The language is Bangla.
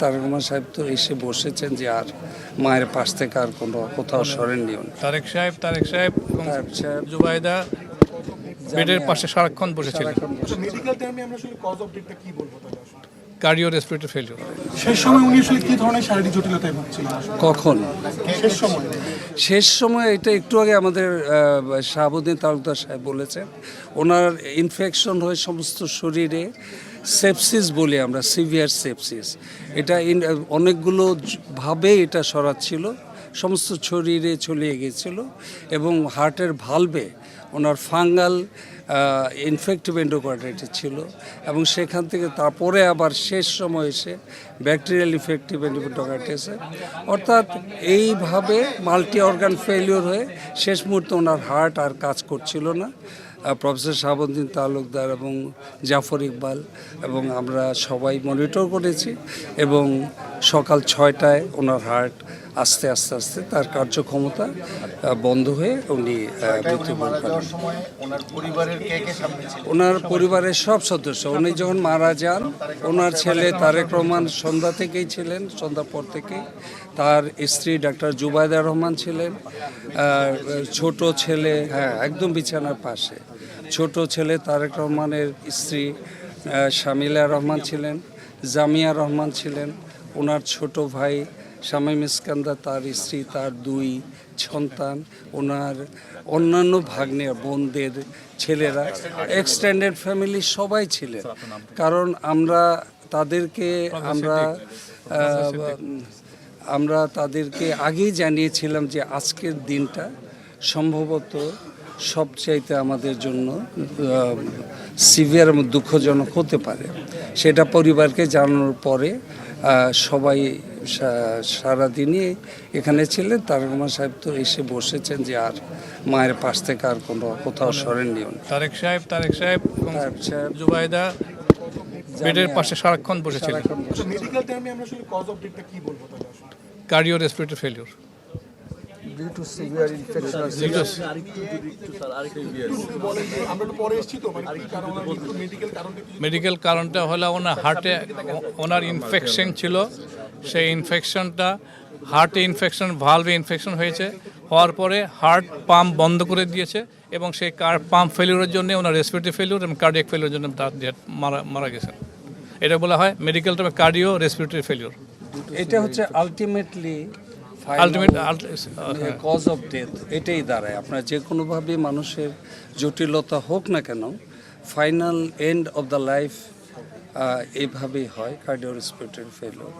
তারেক রহমান সাহেব তো এসে বসেছেন যে আর মায়ের পাশ থেকে আর কোথাও সরেননি। তারেক সাহেব এবং তারেক সাহেব, জুবাইদা বেডের পাশে সারাক্ষণ বসেছিলেন। মেডিকেল টার্মে আমরা আসলে কজ অফ ডেথটা কি বলবো তাহলে আসলে? Cardio respiratory failure. শেষ সময় উনি আসলে কি ধরনের শারীরিক জটিলতায় ভুগছিলেন? কখন শেষ সময় এটা একটু আগে আমাদের শাহাবুদ্দিন তালুকদার সাহেব বলেছেন, ওনার ইনফেকশন হয়ে সমস্ত শরীরে সেপসিস বলি আমরা, সিভিয়ার সেপসিস। এটা অনেকগুলো ভাবে এটা সরাচ্ছিল, সমস্ত শরীরে ছড়িয়ে গিয়েছিল এবং হার্টের ভালভে ওনার ফাঙ্গাল ইনফেক্টিভ এন্ডোকার্ডাইটিস ছিল এবং সেখান থেকে তারপরে আবার শেষ সময় এসে ব্যাকটেরিয়াল ইনফেক্টিভ এন্ডোকার্ডাইটিসে, অর্থাৎ এইভাবে মাল্টি অর্গান ফেলিওর হয়ে শেষ মুহূর্তে ওনার হার্ট আর কাজ করছিল না। প্রফেসর শাহাবুদ্দিন তালুকদার এবং জাফর ইকবাল এবং আমরা সবাই মনিটর করেছি এবং সকাল 6টায় ওনার হার্ট আস্তে আস্তে তার কার্যক্ষমতা বন্ধ হয়ে উনি মৃত্যুবরণ করেন। ওনার পরিবারের সব সদস্য, উনি যখন মারা যান ওনার ছেলে তারেক রহমান সন্ধ্যা থেকেই ছিলেন, সন্ধ্যার পর থেকেই। তার স্ত্রী ডাক্তার জুবাইদা রহমান ছিলেন, ছোট ছেলে একদম বিছানার পাশে ছোট ছেলে তারেক রহমানের স্ত্রী শামিলা রহমান ছিলেন, জামিয়া রহমান ছিলেন, ওনার ছোট ভাই শামীম ইস্কান্দার, তার স্ত্রী, তার 2 সন্তান, ওনার অন্যান্য ভাগ্নে বোনদের ছেলেরা, এক্সটেন্ডেড ফ্যামিলি সবাই ছিলেন। কারণ আমরা তাদেরকে আগেই জানিয়েছিলাম যে আজকের দিনটা সম্ভবত সবচাইতে আমাদের জন্য সিভিয়ার এবং দুঃখজনক হতে পারে। সেটা পরিবারকে জানানোর পরে সবাই সারাদিনই এখানে ছিলেন। তারেক রহমান সাহেব তো এসে বসেছেন যে আর মায়ের পাশ থেকে আর কোথাও সরেননি। তারেক সাহেব এবং জুবাইদা বেডের পাশে সারাক্ষণ বসেছিলেন। মেডিকেল টার্মে আমরা আসলে কজ অফ ডেথটা কি বলবো তাহলে আসলে? Cardio respiratory failure. due to severe infection or আমরা তো পরে এসেছি তো, মানে কি কারণ মেডিকেল কারণটা কি? মেডিকেল কারণটা হলো ওনার হার্টে ওনার ইনফেকশন ছিল। সেই ইনফেকশনটা হার্টে ইনফেকশন, ভালভে ইনফেকশন হয়েছে, হওয়ার পরে হার্ট পাম্প বন্ধ করে দিয়েছে এবং সেই পাম্প ফেলিওরের জন্য ওনার রেসপিরেটরি ফেলিওর এবং কার্ডিয়াক ফেলিওরের জন্য মারা গেছেন। এটা বলা হয় মেডিকেল টার্মে কার্ডিও রেসপিরেটরি ফেলিওর। এটা হচ্ছে আলটিমেটলি কজ অফ ডেথ এটাই দাঁড়ায়। আপনার যে কোনোভাবে মানুষের জটিলতা হোক না কেন, final end of the life এইভাবেই হয়, কার্ডিও রেসপিরেটরি ফেলিওর।